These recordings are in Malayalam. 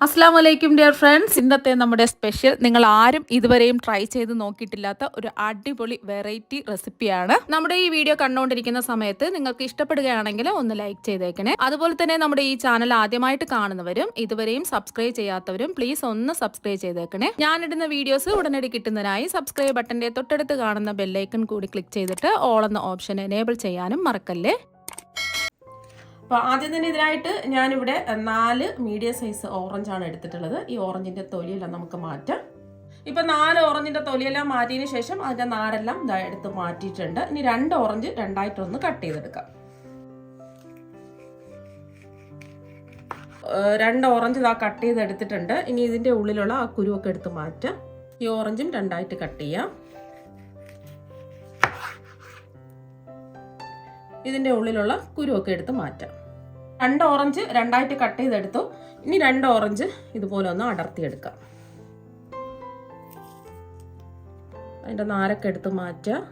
അസ്സാം വലൈക്കും ഡിയർ ഫ്രണ്ട്സ്. ഇന്നത്തെ നമ്മുടെ സ്പെഷ്യൽ നിങ്ങൾ ആരും ഇതുവരെയും ട്രൈ ചെയ്ത് നോക്കിയിട്ടില്ലാത്ത ഒരു അടിപൊളി വെറൈറ്റി റെസിപ്പിയാണ്. നമ്മുടെ ഈ വീഡിയോ കണ്ടുകൊണ്ടിരിക്കുന്ന സമയത്ത് നിങ്ങൾക്ക് ഇഷ്ടപ്പെടുകയാണെങ്കിൽ ഒന്ന് ലൈക്ക് ചെയ്തേക്കണേ. അതുപോലെ തന്നെ നമ്മുടെ ഈ ചാനൽ ആദ്യമായിട്ട് കാണുന്നവരും ഇതുവരെയും സബ്സ്ക്രൈബ് ചെയ്യാത്തവരും പ്ലീസ് ഒന്ന് സബ്സ്ക്രൈബ് ചെയ്തേക്കണേ. ഞാനിടുന്ന വീഡിയോസ് ഉടനടി കിട്ടുന്നതിനായി സബ്സ്ക്രൈബ് ബട്ടന്റെ തൊട്ടടുത്ത് കാണുന്ന ബെല്ലൈക്കൺ കൂടി ക്ലിക്ക് ചെയ്തിട്ട് ഓൾ എന്ന ഓപ്ഷൻ എനേബിൾ ചെയ്യാനും മറക്കല്ലേ. അപ്പോൾ ആദ്യം തന്നെ ഇതിനായിട്ട് ഞാനിവിടെ 4 മീഡിയം സൈസ് ഓറഞ്ചാണ് എടുത്തിട്ടുള്ളത്. ഈ ഓറഞ്ചിൻ്റെ തൊലിയെല്ലാം നമുക്ക് മാറ്റാം. ഇപ്പം 4 ഓറഞ്ചിൻ്റെ തൊലിയെല്ലാം മാറ്റിയതിന് ശേഷം അതിൻ്റെ നാരെല്ലാം എടുത്ത് മാറ്റിയിട്ടുണ്ട്. ഇനി 2 ഓറഞ്ച് രണ്ടായിട്ടൊന്ന് കട്ട് ചെയ്തെടുക്കാം. 2 ഓറഞ്ച് ഇതാ കട്ട് ചെയ്തെടുത്തിട്ടുണ്ട്. ഇനി ഇതിൻ്റെ ഉള്ളിലുള്ള ആ കുരുവൊക്കെ എടുത്ത് മാറ്റാം. ഈ ഓറഞ്ചും രണ്ടായിട്ട് കട്ട് ചെയ്യാം. ഇതിൻ്റെ ഉള്ളിലുള്ള കുരുവൊക്കെ എടുത്ത് മാറ്റാം. 2 ഓറഞ്ച് രണ്ടായിട്ട് കട്ട് ചെയ്തെടുത്തു. ഇനി 2 ഓറഞ്ച് ഇതുപോലെ ഒന്ന് അടർത്തിയെടുക്കാം. അതിൻ്റെ നാരൊക്കെ എടുത്ത് മാറ്റാം.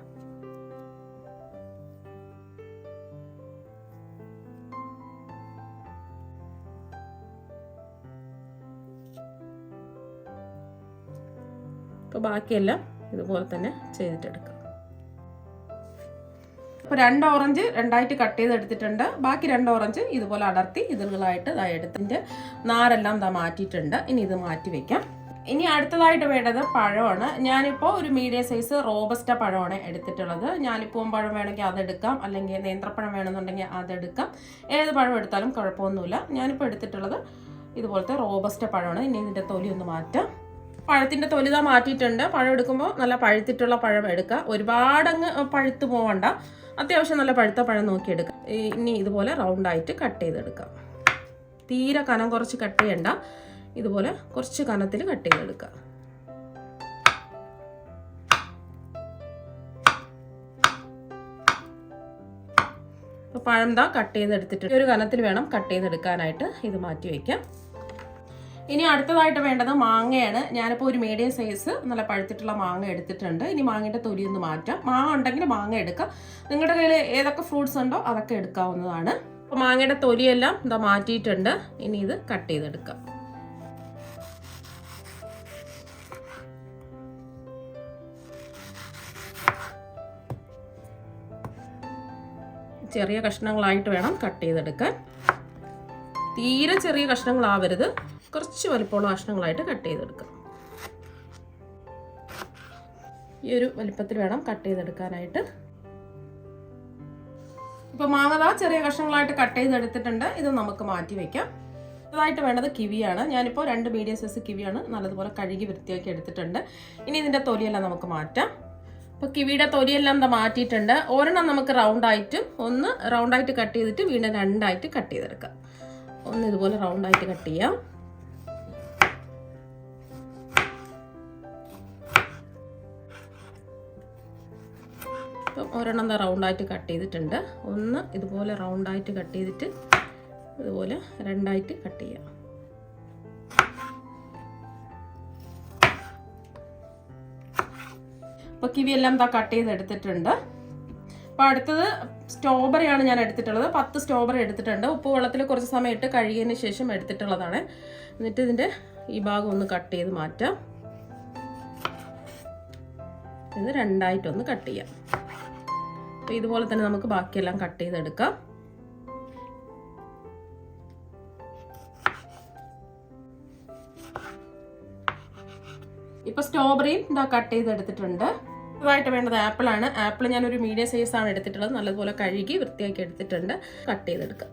അപ്പോൾ ബാക്കിയെല്ലാം ഇതുപോലെ തന്നെ ചെയ്തിട്ടെടുക്കാം. അപ്പോൾ 2 ഓറഞ്ച് രണ്ടായിട്ട് കട്ട് ചെയ്തെടുത്തിട്ടുണ്ട്. ബാക്കി 2 ഓറഞ്ച് ഇതുപോലെ അടർത്തി ഇതളുകളായിട്ട് എടുത്തിൻ്റെ നാരെല്ലാം മാറ്റിയിട്ടുണ്ട്. ഇനി ഇത് മാറ്റി വെക്കാം. ഇനി അടുത്തതായിട്ട് വേണ്ടത് പഴമാണ്. ഞാനിപ്പോൾ ഒരു മീഡിയം സൈസ് റോബസ്റ്റ പഴമാണ് എടുത്തിട്ടുള്ളത്. ഞാലിപ്പൂവൻ പഴം വേണമെങ്കിൽ അതെടുക്കാം, അല്ലെങ്കിൽ നേന്ത്രപ്പഴം വേണമെന്നുണ്ടെങ്കിൽ അതെടുക്കാം. ഏത് പഴം എടുത്താലും കുഴപ്പമൊന്നുമില്ല. ഞാനിപ്പോൾ എടുത്തിട്ടുള്ളത് ഇതുപോലത്തെ റോബസ്റ്റ പഴമാണ്. ഇനി ഇതിൻ്റെ തൊലി ഒന്ന് മാറ്റാം. പഴത്തിൻ്റെ തൊലിത മാറ്റിയിട്ടുണ്ട്. പഴം എടുക്കുമ്പോൾ നല്ല പഴുത്തിട്ടുള്ള പഴം എടുക്കുക. ഒരുപാടങ്ങ് പഴുത്ത് പോവണ്ട, അത്യാവശ്യം നല്ല പഴുത്ത പഴം നോക്കിയെടുക്കുക. ഇനി ഇതുപോലെ റൗണ്ടായിട്ട് കട്ട് ചെയ്തെടുക്കാം. തീരെ കനം കുറച്ച് കട്ട് ചെയ്യണ്ട, ഇതുപോലെ കുറച്ച് കനത്തിൽ കട്ട് ചെയ്തെടുക്കുക. അപ്പോൾ പഴം കട്ട് ചെയ്തെടുത്തിട്ട് ഒരു കനത്തിൽ വേണം കട്ട് ചെയ്തെടുക്കാനായിട്ട്. ഇത് മാറ്റി വയ്ക്കാം. ഇനി അടുത്തതായിട്ട് വേണ്ടത് മാങ്ങയാണ്. ഞാനിപ്പോൾ ഒരു മീഡിയം സൈസ് നല്ല പഴുത്തിട്ടുള്ള മാങ്ങ എടുത്തിട്ടുണ്ട്. ഇനി മാങ്ങയുടെ തൊലി ഒന്ന് മാറ്റാം. മാങ്ങ ഉണ്ടെങ്കിൽ മാങ്ങ എടുക്കാം. നിങ്ങളുടെ കയ്യിൽ ഏതൊക്കെ ഫ്രൂട്ട്സ് ഉണ്ടോ അതൊക്കെ എടുക്കാവുന്നതാണ്. അപ്പോൾ മാങ്ങയുടെ തൊലിയെല്ലാം മാറ്റിയിട്ടുണ്ട്. ഇനി ഇത് കട്ട് ചെയ്തെടുക്കാം. ചെറിയ കഷ്ണങ്ങളായിട്ട് വേണം കട്ട് ചെയ്തെടുക്കാൻ. തീരെ ചെറിയ കഷ്ണങ്ങളാവരുത്, കുറച്ച് വലിപ്പമുള്ള കഷ്ണങ്ങളായിട്ട് കട്ട് ചെയ്തെടുക്കാം. ഈ ഒരു വലിപ്പത്തിൽ വേണം കട്ട് ചെയ്തെടുക്കാനായിട്ട്. ഇപ്പോൾ മാങ്ങ ചെറിയ കഷ്ണങ്ങളായിട്ട് കട്ട് ചെയ്തെടുത്തിട്ടുണ്ട്. ഇത് നമുക്ക് മാറ്റി വയ്ക്കാം. ഇതായിട്ട് വേണ്ടത് കിവിയാണ്. ഞാനിപ്പോൾ 2 മീഡിയം സൈസ് കിവിയാണ് നല്ലതുപോലെ കഴുകി വൃത്തിയാക്കി എടുത്തിട്ടുണ്ട്. ഇനി ഇതിൻ്റെ തൊലിയെല്ലാം നമുക്ക് മാറ്റാം. അപ്പോൾ കിവിയുടെ തൊലിയെല്ലാം മാറ്റിയിട്ടുണ്ട്. ഒരെണ്ണം നമുക്ക് റൗണ്ടായിട്ട് കട്ട് ചെയ്തിട്ട് വീണ്ടും 2ആയിട്ട് കട്ട് ചെയ്തെടുക്കാം. ഒന്ന് ഇതുപോലെ റൗണ്ടായിട്ട് കട്ട് ചെയ്യാം. അപ്പം ഒരെണ്ണം റൗണ്ടായിട്ട് കട്ട് ചെയ്തിട്ടുണ്ട്. ഒന്ന് ഇതുപോലെ റൗണ്ടായിട്ട് കട്ട് ചെയ്തിട്ട് ഇതുപോലെ 2ആയിട്ട് കട്ട് ചെയ്യാം. അപ്പോൾ കിവിയെല്ലാം കട്ട് ചെയ്തെടുത്തിട്ടുണ്ട്. അപ്പോൾ അടുത്തത് സ്ട്രോബെറിയാണ് ഞാൻ എടുത്തിട്ടുള്ളത്. 10 സ്ട്രോബെറി എടുത്തിട്ടുണ്ട്. ഉപ്പ് വെള്ളത്തിൽ കുറച്ച് സമയം ഇട്ട് കഴുകിയതിന് ശേഷം എടുത്തിട്ടുള്ളതാണ്. എന്നിട്ട് ഇതിൻ്റെ ഈ ഭാഗം ഒന്ന് കട്ട് ചെയ്ത് മാറ്റാം. ഇത് 2ആയിട്ടൊന്ന് കട്ട് ചെയ്യാം. അപ്പോൾ ഇതുപോലെ തന്നെ നമുക്ക് ബാക്കിയെല്ലാം കട്ട് ചെയ്തെടുക്കാം. ഇപ്പോൾ സ്ട്രോബെറിയും കട്ട് ചെയ്തെടുത്തിട്ടുണ്ട്. ഇതായിട്ട് വേണ്ടത് ആപ്പിളാണ്. ആപ്പിൾ ഞാനൊരു മീഡിയം സൈസാണ് എടുത്തിട്ടുള്ളത്. നല്ലതുപോലെ കഴുകി വൃത്തിയാക്കി എടുത്തിട്ടുണ്ട്. കട്ട് ചെയ്തെടുക്കാം.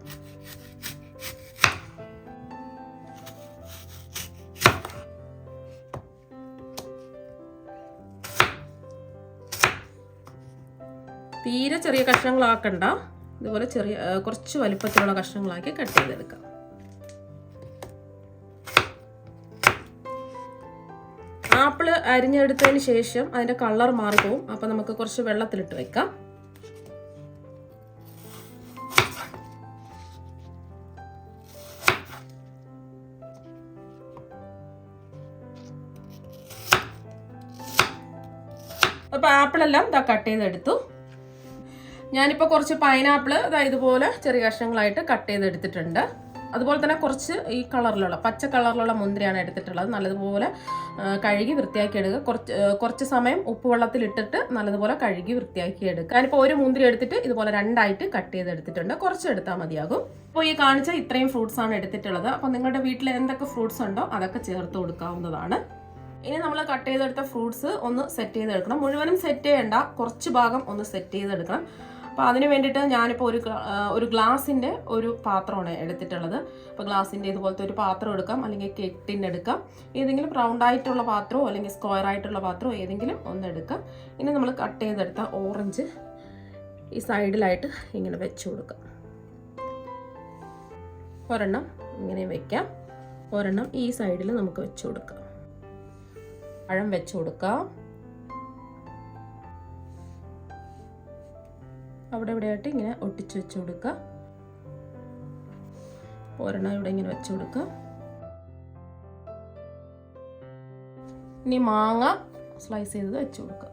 തീരെ ചെറിയ കഷ്ണങ്ങളാക്കണ്ട, ഇതുപോലെ കുറച്ച് വലിപ്പത്തിലുള്ള കഷ്ണങ്ങളാക്കി കട്ട് ചെയ്തെടുക്കാം. ആപ്പിള് അരിഞ്ഞെടുത്തതിന് ശേഷം അതിൻ്റെ കളർ മാറിപ്പോവും. അപ്പോൾ നമുക്ക് കുറച്ച് വെള്ളത്തിലിട്ട് വെക്കാം. അപ്പോൾ ആപ്പിളെല്ലാം കട്ട് ചെയ്തെടുത്തു. ഞാനിപ്പോൾ കുറച്ച് പൈനാപ്പിൾ ഇതുപോലെ ചെറിയ കഷ്ണങ്ങളായിട്ട് കട്ട് ചെയ്തെടുത്തിട്ടുണ്ട്. അതുപോലെ തന്നെ കുറച്ച് ഈ കളറിലുള്ള പച്ച കളറിലുള്ള മുന്തിരിയാണ് എടുത്തിട്ടുള്ളത്. നല്ലതുപോലെ കഴുകി വൃത്തിയാക്കി എടുക്കുക. കുറച്ച് സമയം ഉപ്പുവെള്ളത്തിലിട്ടിട്ട് നല്ലതുപോലെ കഴുകി വൃത്തിയാക്കി എടുക്കുക. ഞാനിപ്പോൾ ഒരു മുന്തിരി എടുത്തിട്ട് ഇതുപോലെ 2ആയിട്ട് കട്ട് ചെയ്തെടുത്തിട്ടുണ്ട്. കുറച്ച് എടുത്താൽ മതിയാകും. അപ്പോൾ ഈ കാണിച്ച ഇത്രയും ഫ്രൂട്ട്സ് ആണ് എടുത്തിട്ടുള്ളത്. അപ്പോൾ നിങ്ങളുടെ വീട്ടിൽ എന്തൊക്കെ ഫ്രൂട്ട്സ് ഉണ്ടോ അതൊക്കെ ചേർത്ത് കൊടുക്കാവുന്നതാണ്. ഇനി നമ്മൾ കട്ട് ചെയ്തെടുത്ത ഫ്രൂട്ട്സ് ഒന്ന് സെറ്റ് ചെയ്തെടുക്കണം. മുഴുവനും സെറ്റ് ചെയ്യേണ്ട, കുറച്ച് ഭാഗം ഒന്ന് സെറ്റ് ചെയ്തെടുക്കണം. അപ്പോൾ അതിന് വേണ്ടിയിട്ട് ഞാനിപ്പോൾ ഒരു ഗ്ലാസിൻ്റെ ഒരു പാത്രമാണ് എടുത്തിട്ടുള്ളത്. അപ്പോൾ ഗ്ലാസിൻ്റെ ഇതുപോലത്തെ ഒരു പാത്രം എടുക്കാം, അല്ലെങ്കിൽ കേക്ക് ടിൻ എടുക്കാം. ഏതെങ്കിലും റൗണ്ട് ആയിട്ടുള്ള പാത്രമോ അല്ലെങ്കിൽ സ്ക്വയർ ആയിട്ടുള്ള പാത്രമോ ഏതെങ്കിലും ഒന്ന് എടുക്കാം. ഇനി നമ്മൾ കട്ട് ചെയ്തെടുത്ത ഓറഞ്ച് ഈ സൈഡിലായിട്ട് ഇങ്ങനെ വെച്ച് കൊടുക്കാം. ഒരെണ്ണം ഇങ്ങനെ വയ്ക്കാം, ഒരെണ്ണം ഈ സൈഡിൽ നമുക്ക് വെച്ച് കൊടുക്കാം. പഴം വെച്ച് കൊടുക്കാം. അവിടെ ഇവിടെയായിട്ട് ഇങ്ങനെ ഒട്ടിച്ച് വെച്ച് കൊടുക്കുക. ഒരെണ്ണം ഇവിടെ ഇങ്ങനെ വെച്ച് കൊടുക്കുക. ഇനി മാങ്ങ സ്ലൈസ് ചെയ്തത് വെച്ച് കൊടുക്കുക.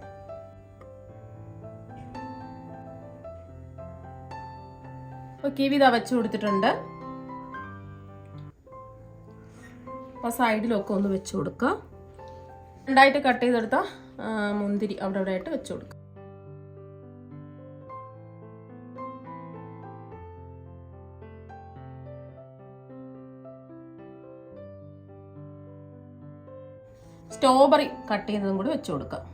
കിവി ഇതാ വെച്ച് കൊടുത്തിട്ടുണ്ട്. അപ്പോൾ സൈഡിലൊക്കെ ഒന്ന് വെച്ച് കൊടുക്കുക. 2ആയിട്ട് കട്ട് ചെയ്തെടുത്ത മുന്തിരി അവിടെ ഇവിടെയായിട്ട് വെച്ച് കൊടുക്കുക. സ്ട്രോബെറി കട്ട് ചെയ്യുന്നതും കൂടി വെച്ച് കൊടുക്കാം.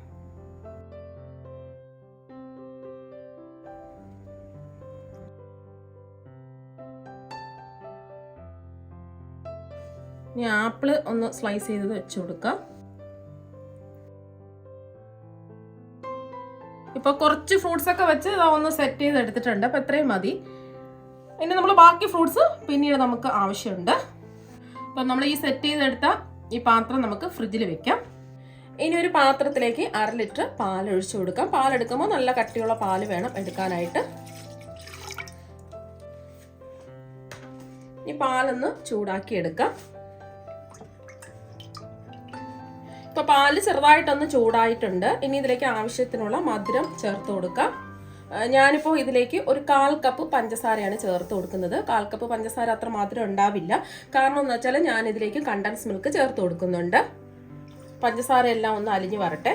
ഇനി ആപ്പിള് ഒന്ന് സ്ലൈസ് ചെയ്തത് വെച്ച് കൊടുക്കാം. ഇപ്പോൾ കുറച്ച് ഫ്രൂട്ട്സ് ഒക്കെ വെച്ച് ഒന്ന് സെറ്റ് ചെയ്ത് എടുത്തിട്ടുണ്ട്. അപ്പോൾ ഇത്രയും മതി. ഇനി നമ്മൾ ബാക്കി ഫ്രൂട്ട്സ് പിന്നീട് നമുക്ക് ആവശ്യമുണ്ട്. അപ്പം നമ്മൾ ഈ സെറ്റ് ചെയ്തെടുത്ത ഈ പാത്രം നമുക്ക് ഫ്രിഡ്ജിൽ വെക്കാം. ഇനി ഒരു പാത്രത്തിലേക്ക് 1/2 ലിറ്റർ പാൽ ഒഴിച്ചു കൊടുക്കാം. പാലെടുക്കുമ്പോൾ നല്ല കട്ടിയുള്ള പാല് വേണം എടുക്കാനായിട്ട്. ഈ പാലൊന്ന് ചൂടാക്കി എടുക്കാം. ഇപ്പോൾ പാല് ചെറുതായിട്ടൊന്ന് ചൂടായിട്ടുണ്ട്. ഇനി ഇതിലേക്ക് ആവശ്യത്തിനുള്ള മധുരം ചേർത്ത് കൊടുക്കാം. ഞാനിപ്പോൾ ഇതിലേക്ക് ഒരു 1/4 കപ്പ് പഞ്ചസാരയാണ് ചേർത്ത് കൊടുക്കുന്നത്. 1/4 കപ്പ് പഞ്ചസാര അത്ര മധുരം ഉണ്ടാവില്ല. കാരണം എന്ന് വെച്ചാൽ ഞാൻ ഇതിലേക്ക് കണ്ടൻസ് മിൽക്ക് ചേർത്ത് കൊടുക്കുന്നുണ്ട്. പഞ്ചസാര എല്ലാം ഒന്ന് അലിഞ്ഞ് വരട്ടെ.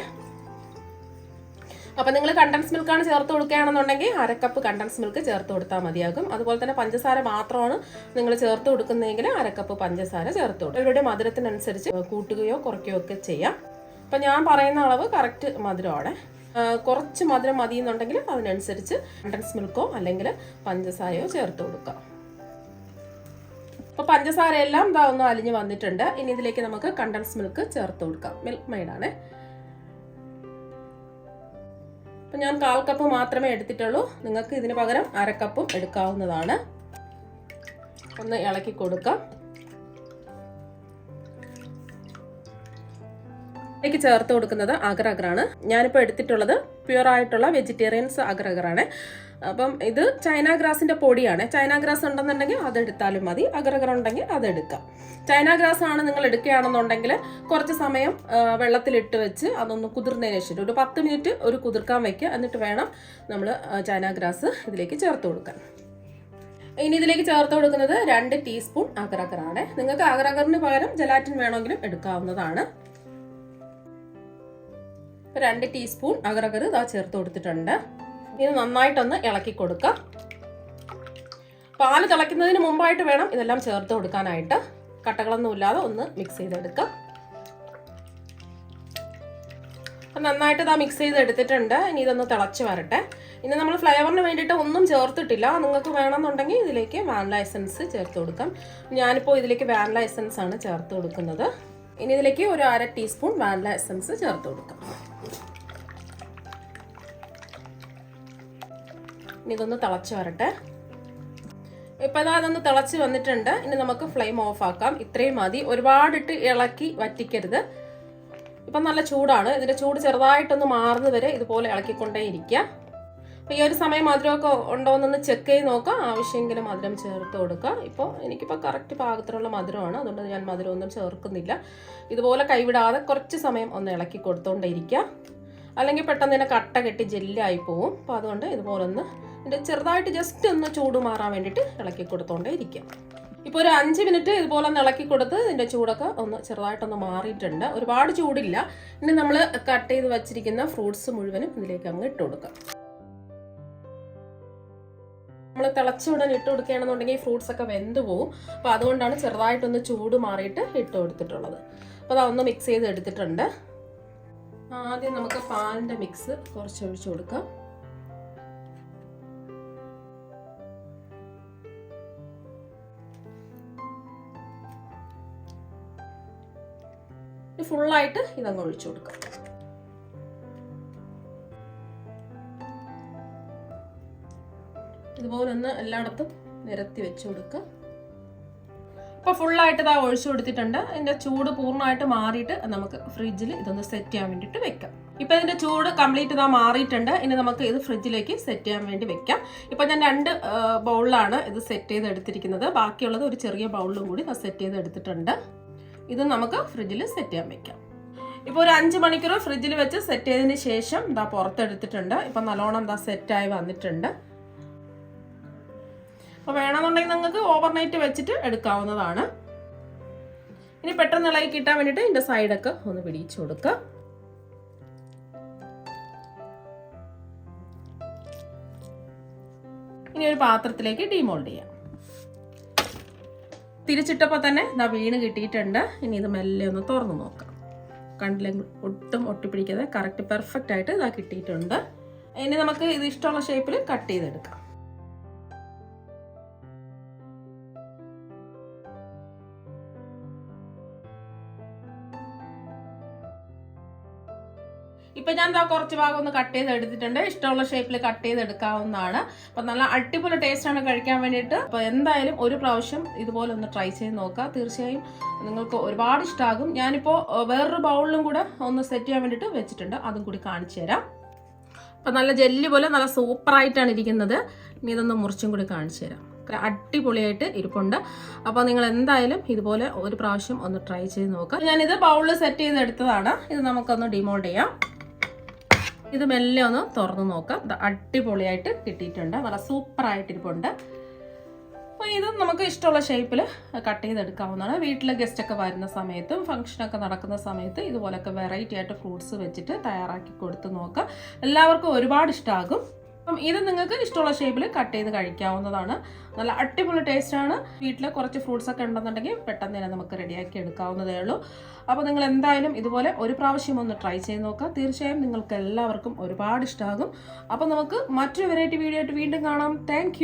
അപ്പം നിങ്ങൾ കണ്ടൻസ് മിൽക്കാണ് ചേർത്ത് കൊടുക്കുകയാണെന്നുണ്ടെങ്കിൽ 1/2 കപ്പ് കണ്ടൻസ് മിൽക്ക് ചേർത്ത് കൊടുത്താൽ മതിയാകും. അതുപോലെ തന്നെ പഞ്ചസാര മാത്രമാണ് നിങ്ങൾ ചേർത്ത് കൊടുക്കുന്നതെങ്കിൽ 1/2 കപ്പ് പഞ്ചസാര ചേർത്ത് കൊടുക്കും. ഇവരുടെ മധുരത്തിനനുസരിച്ച് കൂട്ടുകയോ കുറയ്ക്കുകയോ ഒക്കെ ചെയ്യാം. അപ്പം ഞാൻ പറയുന്ന അളവ് കറക്റ്റ് മധുരമാണ്. കുറച്ച് മധുരം മതി എന്നുണ്ടെങ്കിൽ അതിനനുസരിച്ച് കണ്ടൻസ് മിൽക്കോ അല്ലെങ്കിൽ പഞ്ചസാരയോ ചേർത്ത് കൊടുക്കാം. അപ്പോൾ പഞ്ചസാര എല്ലാം ഇതാ ഒന്ന് അലിഞ്ഞ് വന്നിട്ടുണ്ട്. ഇനി ഇതിലേക്ക് നമുക്ക് കണ്ടൻസ് മിൽക്ക് ചേർത്ത് കൊടുക്കാം. മിൽക്ക് മെയ്ഡാണ്. അപ്പം ഞാൻ 1/4 കപ്പ് മാത്രമേ എടുത്തിട്ടുള്ളൂ. നിങ്ങൾക്ക് ഇതിന് പകരം 1/2 കപ്പും എടുക്കാവുന്നതാണ്. ഒന്ന് ഇളക്കി കൊടുക്കാം. ഇതിലേക്ക് ചേർത്ത് കൊടുക്കുന്നത് അഗർ-അഗറാണ്. ഞാനിപ്പോൾ എടുത്തിട്ടുള്ളത് പ്യുവർ ആയിട്ടുള്ള വെജിറ്റേറിയൻസ് അഗർ-അഗറാണ്. അപ്പം ഇത് ചൈന ഗ്രാസിൻ്റെ പൊടിയാണ്. ചൈന ഗ്രാസ് ഉണ്ടെന്നുണ്ടെങ്കിൽ അതെടുത്താലും മതി. അഗർ-അഗർ ഉണ്ടെങ്കിൽ അതെടുക്കാം. ചൈന ഗ്രാസ് ആണ് നിങ്ങൾ എടുക്കുകയാണെന്നുണ്ടെങ്കിൽ കുറച്ച് സമയം വെള്ളത്തിലിട്ട് വെച്ച് അതൊന്ന് കുതിർന്നതിന് ശേഷം ഒരു 10 മിനിറ്റ് ഒരു കുതിർക്കാൻ വയ്ക്കുക. എന്നിട്ട് വേണം നമ്മൾ ചൈന ഗ്രാസ് ഇതിലേക്ക് ചേർത്ത് കൊടുക്കാൻ. ഇനി ഇതിലേക്ക് ചേർത്ത് കൊടുക്കുന്നത് 2 ടീസ്പൂൺ അഗർ-അഗറാണ്. നിങ്ങൾക്ക് അഗർ-അഗറിന് പകരം ജലാറ്റിൻ വേണമെങ്കിലും എടുക്കാവുന്നതാണ്. 2 ടീസ്പൂൺ അഗർ-അഗർ ഇതാ ചേർത്ത് കൊടുത്തിട്ടുണ്ട്. ഇത് നന്നായിട്ടൊന്ന് ഇളക്കി കൊടുക്കുക. പാല് തിളയ്ക്കുന്നതിന് മുമ്പായിട്ട് വേണം ഇതെല്ലാം ചേർത്ത് കൊടുക്കാനായിട്ട്. കട്ടകളൊന്നും ഇല്ലാതെ ഒന്ന് മിക്സ് ചെയ്തെടുക്കാം. നന്നായിട്ട് ഇതാ മിക്സ് ചെയ്തെടുത്തിട്ടുണ്ട്. ഇനി ഇതൊന്ന് തിളച്ച് വരട്ടെ. ഇനി നമ്മൾ ഫ്ലേവറിന് വേണ്ടിയിട്ട് ഒന്നും ചേർത്തിട്ടില്ല. നിങ്ങൾക്ക് വേണമെന്നുണ്ടെങ്കിൽ ഇതിലേക്ക് വാനില എസൻസ് ചേർത്ത് കൊടുക്കാം. ഞാനിപ്പോൾ ഇതിലേക്ക് വാനില എസൻസ് ആണ് ചേർത്ത് കൊടുക്കുന്നത്. ഇനി ഇതിലേക്ക് ഒരു 1/2 ടീസ്പൂൺ വാനില എസൻസ് ചേർത്ത് കൊടുക്കാം. ഇനി ഇതൊന്ന് തിളച്ച് വരട്ടെ. ഇപ്പോൾ അതൊന്ന് തിളച്ച് വന്നിട്ടുണ്ട്. ഇനി നമുക്ക് ഫ്ലെയിം ഓഫ് ആക്കാം. ഇത്രയും മതി. ഒരുപാടിട്ട് ഇളക്കി വറ്റിക്കരുത്. ഇപ്പം നല്ല ചൂടാണ്. ഇതിൻ്റെ ചൂട് ചെറുതായിട്ടൊന്ന് മാറുന്നത് വരെ ഇതുപോലെ ഇളക്കിക്കൊണ്ടേ ഇരിക്കുക. അപ്പോൾ ഈ ഒരു സമയം മധുരമൊക്കെ ഉണ്ടോ എന്നൊന്ന് ചെക്ക് ചെയ്ത് നോക്കാം. ആവശ്യമെങ്കിലും മധുരം ചേർത്ത് കൊടുക്കുക. ഇപ്പോൾ എനിക്കിപ്പോൾ കറക്റ്റ് പാകത്തിനുള്ള മധുരമാണ്. അതുകൊണ്ട് ഞാൻ മധുരമൊന്നും ചേർക്കുന്നില്ല. ഇതുപോലെ കൈവിടാതെ കുറച്ച് സമയം ഒന്ന് ഇളക്കി കൊടുത്തോണ്ടേ ഇരിക്കുക. അല്ലെങ്കിൽ പെട്ടെന്ന് തന്നെ കട്ട കെട്ടി ജെല്ലായി പോവും. അപ്പോൾ അതുകൊണ്ട് ഇതുപോലെ ഒന്ന് ഇതിൻ്റെ ചെറുതായിട്ട് ജസ്റ്റ് ഒന്ന് ചൂട് മാറാൻ വേണ്ടിയിട്ട് ഇളക്കി കൊടുത്തോണ്ടേ ഇരിക്കുക. ഇപ്പോൾ ഒരു 5 മിനിറ്റ് ഇതുപോലെ ഒന്ന് ഇളക്കി കൊടുത്ത് ഇതിൻ്റെ ചൂടൊക്കെ ഒന്ന് ചെറുതായിട്ടൊന്ന് മാറിയിട്ടുണ്ട്. ഒരുപാട് ചൂടില്ല. ഇനി നമ്മൾ കട്ട് ചെയ്ത് വെച്ചിരിക്കുന്ന ഫ്രൂട്ട്സ് മുഴുവനും ഇതിലേക്ക് അങ്ങ് ഇട്ട് കൊടുക്കാം. നമ്മൾ തിളച്ചുടൻ ഇട്ട് കൊടുക്കുകയാണെന്നുണ്ടെങ്കിൽ ഫ്രൂട്ട്സ് ഒക്കെ വെന്ത് പോകും. അപ്പോൾ അതുകൊണ്ടാണ് ചെറുതായിട്ടൊന്ന് ചൂട് മാറിയിട്ട് ഇട്ട് കൊടുത്തിട്ടുള്ളത്. അപ്പോൾ അതൊന്ന് മിക്സ് ചെയ്ത് എടുത്തിട്ടുണ്ട്. ആദ്യം നമുക്ക് പാലിൻ്റെ മിക്സ് കുറച്ച് ഒഴിച്ചു കൊടുക്കാം. ഫുള്ളായിട്ട് ഇതങ്ങ് ഒഴിച്ചു കൊടുക്കാം. ഇതുപോലെ ഒന്ന് എല്ലായിടത്തും നിരത്തി വെച്ച് കൊടുക്കുക. അപ്പോൾ ഫുള്ളായിട്ട് ഇതാ ഒഴിച്ചു കൊടുത്തിട്ടുണ്ട്. ഇതിൻ്റെ ചൂട് പൂർണ്ണമായിട്ട് മാറിയിട്ട് നമുക്ക് ഫ്രിഡ്ജിൽ ഇതൊന്ന് സെറ്റ് ചെയ്യാൻ വേണ്ടിയിട്ട് വെക്കാം. ഇപ്പം ഇതിൻ്റെ ചൂട് കംപ്ലീറ്റ് ഇതാ മാറിയിട്ടുണ്ട്. ഇനി നമുക്ക് ഇത് ഫ്രിഡ്ജിലേക്ക് സെറ്റ് ചെയ്യാൻ വേണ്ടി വെക്കാം. ഇപ്പം ഞാൻ 2 ബൗളിലാണ് ഇത് സെറ്റ് ചെയ്ത് എടുത്തിരിക്കുന്നത്. ബാക്കിയുള്ളത് ഒരു ചെറിയ ബൗളിലും കൂടി സെറ്റ് ചെയ്ത് എടുത്തിട്ടുണ്ട്. ഇത് നമുക്ക് ഫ്രിഡ്ജിൽ സെറ്റ് ചെയ്യാൻ വെക്കാം. ഇപ്പോൾ ഒരു 5 മണിക്കൂർ ഫ്രിഡ്ജിൽ വെച്ച് സെറ്റ് ചെയ്തതിന് ശേഷം ഇതാ പുറത്തെടുത്തിട്ടുണ്ട്. ഇപ്പം നല്ലോണം എന്താ സെറ്റായി വന്നിട്ടുണ്ട്. അപ്പോൾ വേണമെന്നുണ്ടെങ്കിൽ നിങ്ങൾക്ക് ഓവർനൈറ്റ് വെച്ചിട്ട് എടുക്കാവുന്നതാണ്. ഇനി പെട്ടെന്ന് ഇളകി കിട്ടാൻ വേണ്ടിയിട്ട് ഇതിൻ്റെ സൈഡൊക്കെ ഒന്ന് പിടിച്ചു കൊടുക്കുക. ഇനി ഒരു പാത്രത്തിലേക്ക് ഡീമോൾഡ് ചെയ്യാം. തിരിച്ചിട്ടപ്പോൾ തന്നെ ഇതാ വീണ് കിട്ടിയിട്ടുണ്ട്. ഇനി ഇത് മെല്ലെ ഒന്ന് തുറന്ന് നോക്കാം. കണ്ടില്ലെങ്കിൽ ഒട്ടും ഒട്ടിപ്പിടിക്കാതെ കറക്റ്റ് പെർഫെക്റ്റ് ആയിട്ട് ഇതാ കിട്ടിയിട്ടുണ്ട്. ഇനി നമുക്ക് ഇത് ഇഷ്ടമുള്ള ഷേപ്പിൽ കട്ട് ചെയ്തെടുക്കാം. ഇപ്പം ഞാൻ കുറച്ച് ഭാഗം ഒന്ന് കട്ട് ചെയ്ത് എടുത്തിട്ടുണ്ട്. ഇഷ്ടമുള്ള ഷേപ്പിൽ കട്ട് ചെയ്ത് എടുക്കാവുന്നതാണ്. അപ്പം നല്ല അടിപൊളി ടേസ്റ്റാണ് കഴിക്കാൻ വേണ്ടിയിട്ട്. അപ്പോൾ എന്തായാലും ഒരു പ്രാവശ്യം ഇതുപോലെ ഒന്ന് ട്രൈ ചെയ്ത് നോക്കുക. തീർച്ചയായും നിങ്ങൾക്ക് ഒരുപാട് ഇഷ്ടമാകും. ഞാനിപ്പോൾ വേറൊരു ബൗളിലും കൂടെ ഒന്ന് സെറ്റ് ചെയ്യാൻ വേണ്ടിയിട്ട് വെച്ചിട്ടുണ്ട്. അതും കൂടി കാണിച്ചു തരാം. അപ്പം നല്ല ജെല്ലി പോലെ നല്ല സൂപ്പറായിട്ടാണ് ഇരിക്കുന്നത്. ഇനി ഇതൊന്ന് മുറിച്ചും കൂടി കാണിച്ചു തരാം. അടിപൊളിയായിട്ട് ഇരിപ്പുണ്ട്. അപ്പോൾ നിങ്ങൾ എന്തായാലും ഇതുപോലെ ഒരു പ്രാവശ്യം ഒന്ന് ട്രൈ ചെയ്ത് നോക്കുക. ഞാനിത് ബൗളിൽ സെറ്റ് ചെയ്ത് എടുത്തതാണ്. ഇത് നമുക്കൊന്ന് ഡിമോൾഡ് ചെയ്യാം. ഇത് മെല്ലെ ഒന്ന് തുറന്ന് നോക്കാം. ഇത് അടിപൊളിയായിട്ട് കിട്ടിയിട്ടുണ്ട്. നല്ല സൂപ്പറായിട്ടിരിപ്പുണ്ട്. അപ്പോൾ ഇത് നമുക്ക് ഇഷ്ടമുള്ള ഷേപ്പിൽ കട്ട് ചെയ്തെടുക്കാവുന്നതാണ്. വീട്ടിൽ ഗസ്റ്റൊക്കെ വരുന്ന സമയത്തും ഫംഗ്ഷനൊക്കെ നടക്കുന്ന സമയത്ത് ഇതുപോലൊക്കെ വെറൈറ്റി ആയിട്ട് ഫ്രൂട്ട്സ് വെച്ചിട്ട് തയ്യാറാക്കി കൊടുത്ത് നോക്കാം. എല്ലാവർക്കും ഒരുപാട് ഇഷ്ടമാകും. അപ്പം ഇത് നിങ്ങൾക്ക് ഇഷ്ടമുള്ള ഷേപ്പിൽ കട്ട് ചെയ്ത് കഴിക്കാവുന്നതാണ്. നല്ല അടിപൊളി ടേസ്റ്റാണ്. വീട്ടിൽ കുറച്ച് ഫ്രൂട്ട്സ് ഒക്കെ ഉണ്ടെന്നുണ്ടെങ്കിൽ പെട്ടെന്ന് തന്നെ നമുക്ക് റെഡിയാക്കി എടുക്കാവുന്നതേ ഉള്ളൂ. അപ്പോൾ നിങ്ങൾ എന്തായാലും ഇതുപോലെ ഒരു പ്രാവശ്യം ഒന്ന് ട്രൈ ചെയ്ത് നോക്കുക. തീർച്ചയായും നിങ്ങൾക്ക് എല്ലാവർക്കും ഒരുപാട് ഇഷ്ടമാകും. അപ്പോൾ നമുക്ക് മറ്റൊരു വെറൈറ്റി വീഡിയോ ആയിട്ട് വീണ്ടും കാണാം. താങ്ക്